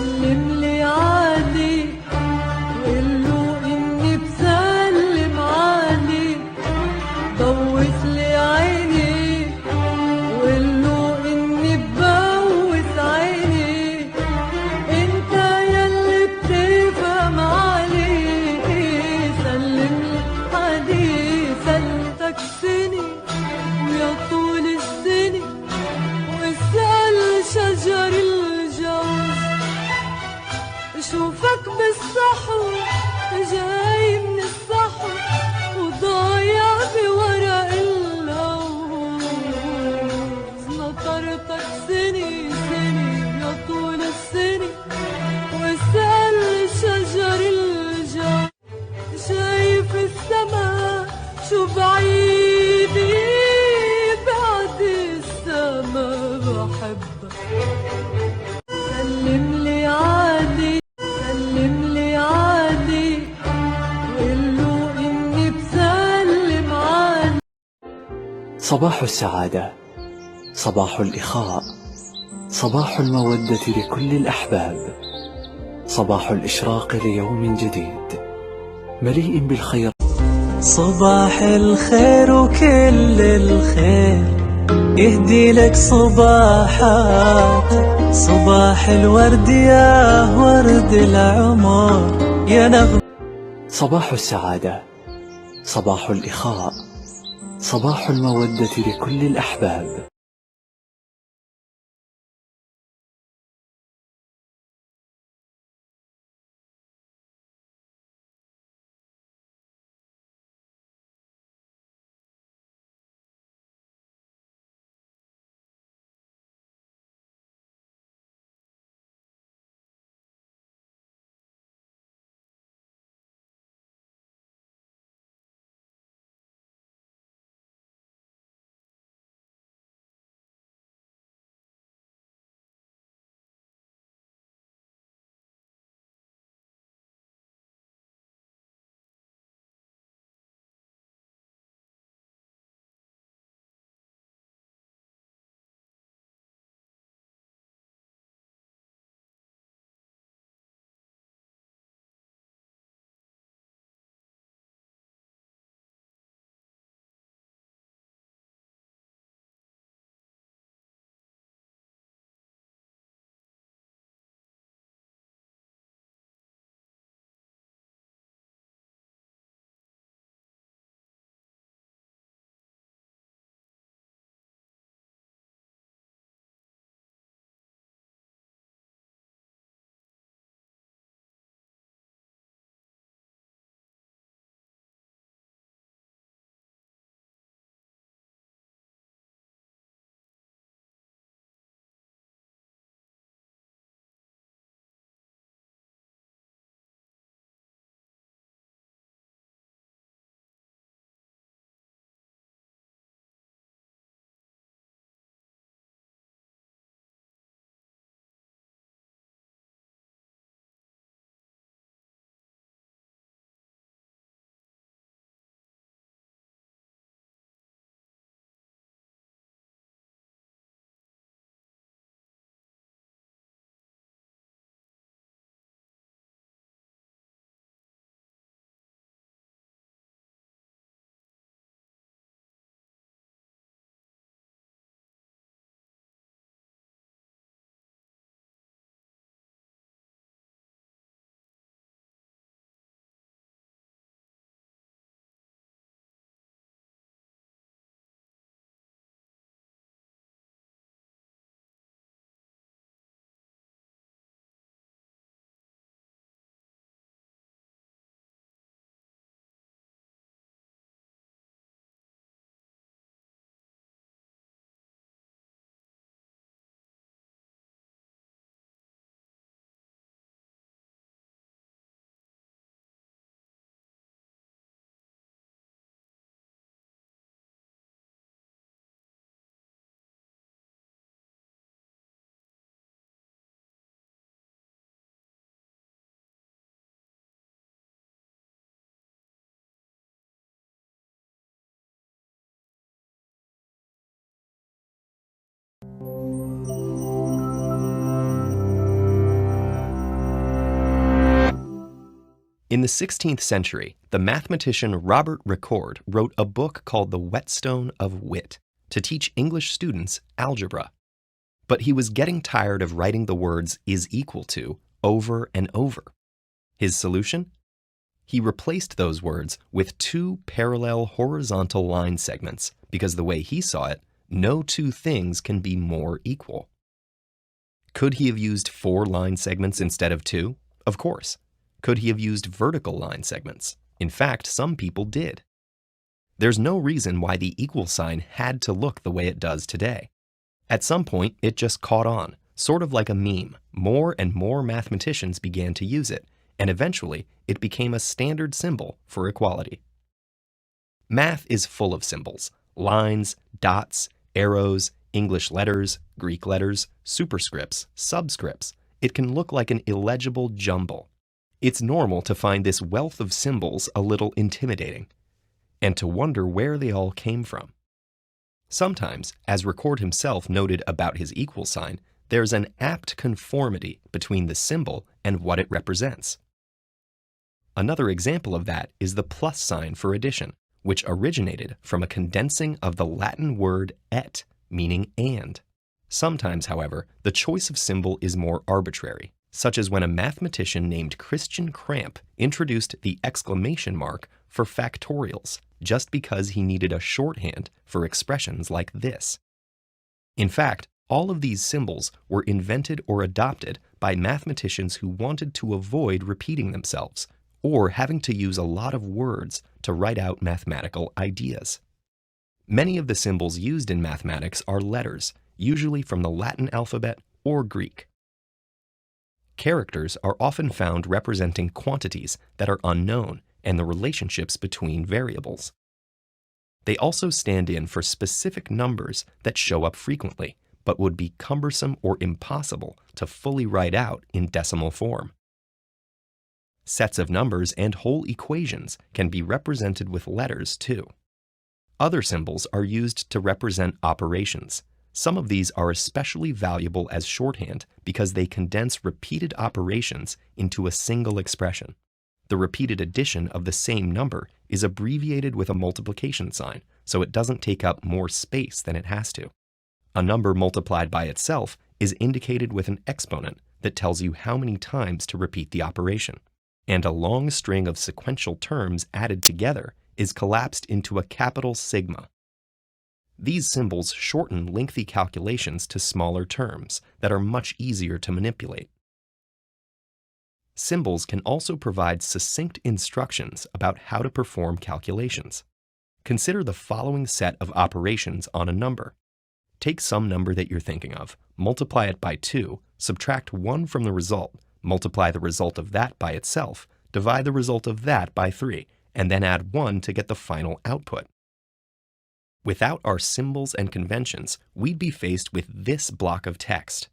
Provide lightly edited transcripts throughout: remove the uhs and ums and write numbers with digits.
سلم لي عادي وقله إني بسلم عليه، بوس لي عيني وقله إني ببوس عيني، انت يلي بتفهم عليه. سلم لي عادي سلمتك سنة ويا طول السنة، واسأل شجر الجوز، شوفك بالسحر جاي من السحر وضايع بورق اللوز. نطرتك سنة سنة يا طول السنة، واسأل شجر الجوز، شايف السما شو بعيدة بعد السما بحبك. سلم لي عادي سلم لي عادي وقله إني بسلم عليه. صباح السعادة، صباح الإخاء، صباح المودة لكل الأحباب، صباح الإشراق ليوم جديد مليء بالخير. صباح الخير وكل الخير يهدي لك صباحاتك، صباح الورد يا ورد العمر يا نغم. صباح السعادة، صباح الإخاء، صباح المودة لكل الأحباب. In the 16th century, the mathematician Robert Ricord wrote a book called The Whetstone of Wit to teach English students algebra. But he was getting tired of writing the words is equal to over and over. His solution? He replaced those words with two parallel horizontal line segments because the way he saw it, no two things can be more equal. Could he have used 4 line segments instead of 2? Of course. Could he have used vertical line segments? In fact, some people did. There's no reason why the equal sign had to look the way it does today. At some point, it just caught on, sort of like a meme. More and more mathematicians began to use it, and eventually it became a standard symbol for equality. Math is full of symbols: lines, dots, arrows, English letters, Greek letters, superscripts, subscripts. It can look like an illegible jumble. It's normal to find this wealth of symbols a little intimidating, and to wonder where they all came from. Sometimes, as Ricord himself noted about his equal sign, there's an apt conformity between the symbol and what it represents. Another example of that is the plus sign for addition, which originated from a condensing of the Latin word et, meaning and. Sometimes, however, the choice of symbol is more arbitrary, such as when a mathematician named Christian Kramp introduced the exclamation mark for factorials just because he needed a shorthand for expressions like this. In fact, all of these symbols were invented or adopted by mathematicians who wanted to avoid repeating themselves or having to use a lot of words to write out mathematical ideas. Many of the symbols used in mathematics are letters, usually from the Latin alphabet or Greek. Characters are often found representing quantities that are unknown and the relationships between variables. They also stand in for specific numbers that show up frequently, but would be cumbersome or impossible to fully write out in decimal form. Sets of numbers and whole equations can be represented with letters too. Other symbols are used to represent operations. Some of these are especially valuable as shorthand because they condense repeated operations into a single expression. The repeated addition of the same number is abbreviated with a multiplication sign, so it doesn't take up more space than it has to. A number multiplied by itself is indicated with an exponent that tells you how many times to repeat the operation. And a long string of sequential terms added together is collapsed into a capital sigma. These symbols shorten lengthy calculations to smaller terms that are much easier to manipulate. Symbols can also provide succinct instructions about how to perform calculations. Consider the following set of operations on a number. Take some number that you're thinking of, multiply it by 2, subtract 1 from the result, multiply the result of that by itself, divide the result of that by 3, and then add 1 to get the final output. Without our symbols and conventions, we'd be faced with this block of text.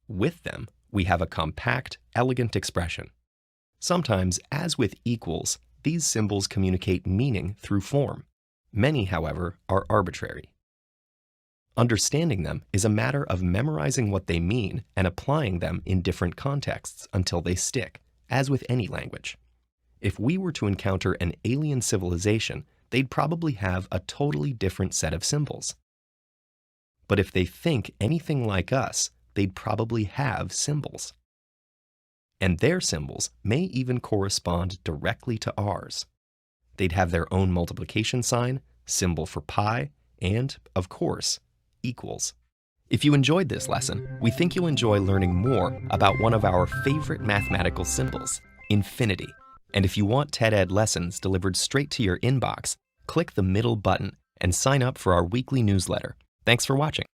With them, we have a compact, elegant expression. Sometimes, as with equals, these symbols communicate meaning through form. Many, however, are arbitrary. Understanding them is a matter of memorizing what they mean and applying them in different contexts until they stick, as with any language. If we were to encounter an alien civilization, they'd probably have a totally different set of symbols. But if they think anything like us, they'd probably have symbols. And their symbols may even correspond directly to ours. They'd have their own multiplication sign, symbol for pi, and, of course, equals. If you enjoyed this lesson, we think you'll enjoy learning more about one of our favorite mathematical symbols, infinity. And if you want TED Ed lessons delivered straight to your inbox, click the middle button and sign up for our weekly newsletter. Thanks for watching.